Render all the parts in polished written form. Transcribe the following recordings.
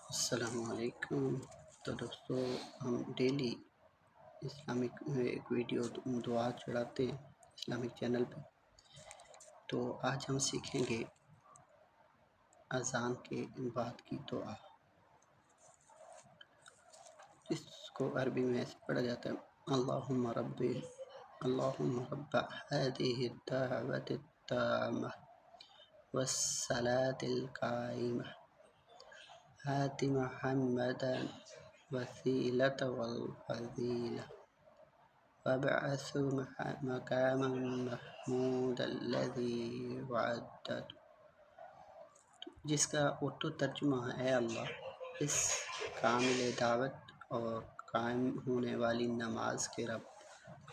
السلام علیکم۔ تو دوستو، ہم ڈیلی اسلامک ایک ویڈیو دعا چڑھاتے ہیں اسلامک چینل پہ۔ تو آج ہم سیکھیں گے اذان کے بعد کی دعا، جس کو عربی میں ایسے پڑھا جاتا ہے: اللہم رب هذه الدعوة التامة والصلاة القائمة آت محمدا وسیلۃ والفضیلہ وابعثہ مقاما محمودا الذی وعدتہ، جس کا اردو ترجمہ ہے: اے اللہ، اس کامل دعوت اور قائم ہونے والی نماز کے رب،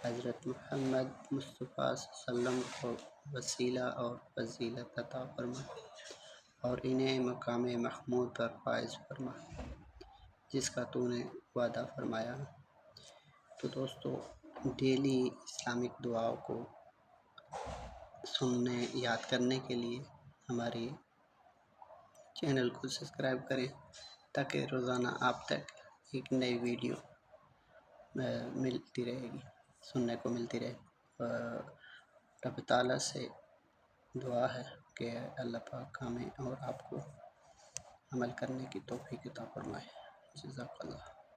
حضرت محمد مصطفیٰ صلی اللہ علیہ وسلم کو وسیلہ اور فضیلت عطا فرما اور انہیں مقام محمود پر فائز فرما جس کا تو نے وعدہ فرمایا۔ تو دوستو، ڈیلی اسلامک دعاؤں کو سننے یاد کرنے کے لیے ہمارے چینل کو سبسکرائب کریں تاکہ روزانہ آپ تک ایک نئی ویڈیو ملتی رہے گی، سننے کو ملتی رہے۔ رب تعالیٰ سے دعا ہے کہ اللہ پاک ہمیں اور آپ کو عمل کرنے کی توفیق عطا فرمائے۔ جزاک اللہ۔